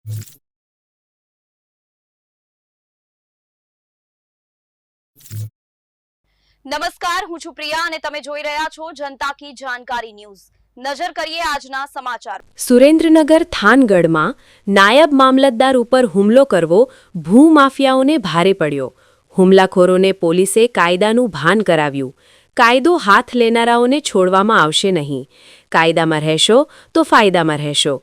નમસ્કાર, હું છું પ્રિયા અને તમે જોઈ રહ્યા છો જનતા કી જાણકારી ન્યૂઝ। નજર કરીએ આજના સમાચાર। સુરેન્દ્રનગર થાનગઢમાં નાયબ મામલતદાર ઉપર હુમલો કરવો ભૂમાફિયાઓને ભારે પડ્યો। હુમલાખોરોને પોલીસે કાયદાનું ભાન કરાવ્યું। કાયદો હાથ લેનારાઓને છોડવામાં આવશે નહીં। કાયદામાં રહેશો તો ફાયદામાં રહેશો।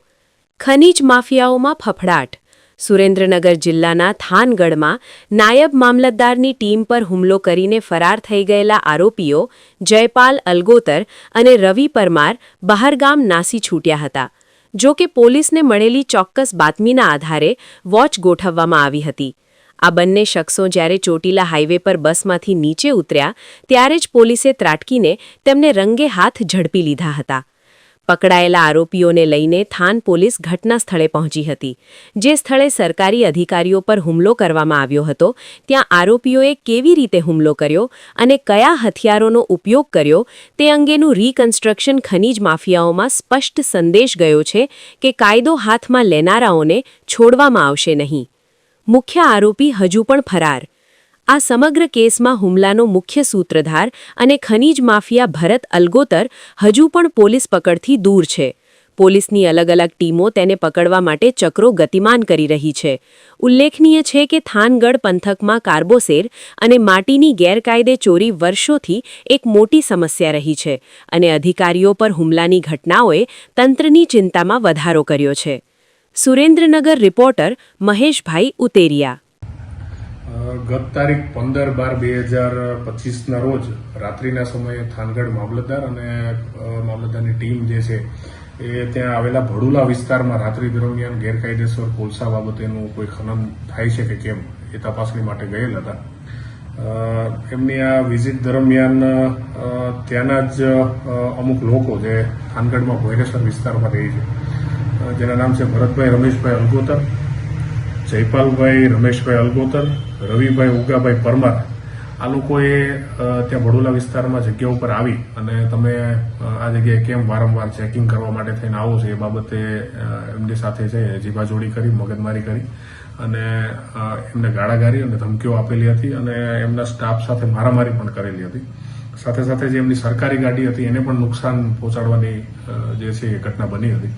ખનીજ માફિયાઓમાં ફફડાટ। સુરેન્દ્રનગર જિલ્લાના થાનગઢમાં નાયબ મામલતદારની ટીમ પર હુમલો કરીને ફરાર થઈ ગયેલા આરોપીઓ જયપાલ અલગોતર અને રવિ પરમાર બહારગામ નાસી છૂટ્યા હતા। જો કે પોલીસને મળેલી ચોક્કસ બાતમીના આધારે વોચ ગોઠવવામાં આવી હતી। આ બંને શખ્સો જ્યારે ચોટીલા હાઈવે પર બસમાંથી નીચે ઉતર્યા ત્યારે જ પોલીસે ત્રાટકીને તેમને રંગે હાથ ઝડપી લીધા હતા। પકડાયેલા આરોપીઓને લઈને થાન પોલીસ ઘટના સ્થળે પહોંચી હતી। જે સ્થળે સરકારી અધિકારીઓ પર હુમલો કરવામાં આવ્યો હતો ત્યાં આરોપીઓએ કેવી રીતે હુમલો કર્યો અને કયા હથિયારોનો ઉપયોગ કર્યો તે અંગેનું રીકન્સ્ટ્રક્શન ખનીજ માફિયાઓમાં સ્પષ્ટ સંદેશ ગયો છે કે કાયદો હાથમાં લેનારાઓને છોડવામાં આવશે નહીં। મુખ્ય આરોપી હજુ પણ ફરાર। આ સમગ્ર કેસમાં હુમલાનો મુખ્ય સૂત્રધાર અને ખનીજ માફિયા ભરત અલગોતર હજુ પણ પોલીસ પકડથી દૂર છે। પોલીસની અલગ અલગ ટીમો તેને પકડવા માટે ચક્રો ગતિમાન કરી રહી છે। ઉલ્લેખનીય છે કે થાનગઢ પંથકમાં કાર્બોસેર અને માટીની ગેરકાયદે ચોરી વર્ષોથી એક મોટી સમસ્યા રહી છે અને અધિકારીઓ પર હુમલાની ઘટનાઓએ તંત્રની ચિંતામાં વધારો કર્યો છે। સુરેન્દ્રનગર રિપોર્ટર મહેશભાઈ ઉતેરિયા। ગત તારીખ 15/12/2025ના રોજ રાત્રિના સમયે થાનગઢ મામલતદાર અને મામલતદારની ટીમ જે છે એ ત્યાં આવેલા ભડુલા વિસ્તારમાં રાત્રિ દરમિયાન ગેરકાયદેસર કોલસા બાબતેનું કોઈ ખનન થાય છે કે કેમ એ તપાસણી માટે ગયેલ હતા। એમની આ વિઝિટ દરમિયાન ત્યાંના જ અમુક લોકો જે થાનગઢમાં ભોયરેસર વિસ્તારમાં રહે છે જેના નામ છે ભરતભાઈ રમેશભાઈ અલગોતર, જયપાલભાઈ રમેશભાઈ અલગોતર, રવિભાઈ ઉગાભાઈ પરમાર, આ લોકોએ ત્યાં ભડોલા વિસ્તારમાં જગ્યા ઉપર આવી અને તમે આ જગ્યાએ કેમ વારંવાર ચેકિંગ કરવા માટે થઈને આવો છો એ બાબતે એમની સાથે છે જીભાજોડી કરી, મગજમારી કરી અને એમને ગાળાગારી અને ધમકીઓ આપેલી હતી અને એમના સ્ટાફ સાથે મારામારી પણ કરેલી હતી। સાથે સાથે જે એમની સરકારી ગાડી હતી એને પણ નુકસાન પહોંચાડવાની જે છે એ ઘટના બની હતી।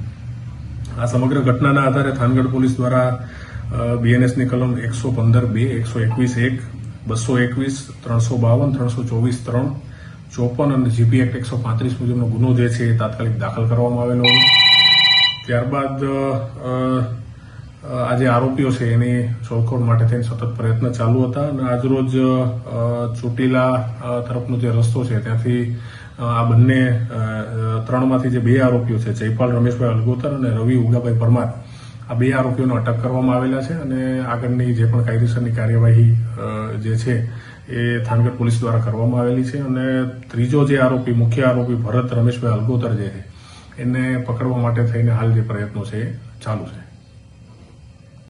આ સમગ્ર ઘટનાના આધારે થાનગઢ પોલીસ દ્વારા બીએનએસની કલમ 115(2), 121(1), 221, 352, 324(3), 54 અને જીપી એક્ટ 135 મુજબનો ગુનો જે છે એ તાત્કાલિક દાખલ કરવામાં આવેલો હતો। ત્યારબાદ આ જે આરોપીઓ છે એની શોધખોળ માટે થઈને સતત પ્રયત્ન ચાલુ હતા અને આજરોજ ચોટીલા તરફનો જે રસ્તો છે ત્યાંથી આ બંને ત્રણમાંથી જે બે આરોપીઓ છે જયપાલ રમેશભાઈ અલગોતર અને રવિ ઉગાભાઈ પરમાર, આ બે આરોપીઓને અટક કરવામાં આવેલા છે અને આગળની જે પણ કાયદેસરની કાર્યવાહી જે છે એ થાનગઢ પોલીસ દ્વારા કરવામાં આવેલી છે અને ત્રીજો જે આરોપી, મુખ્ય આરોપી ભરત રમેશભાઈ અલગોતર જે છે એને પકડવા માટે થઈને હાલ જે પ્રયત્નો છે એ ચાલુ છે।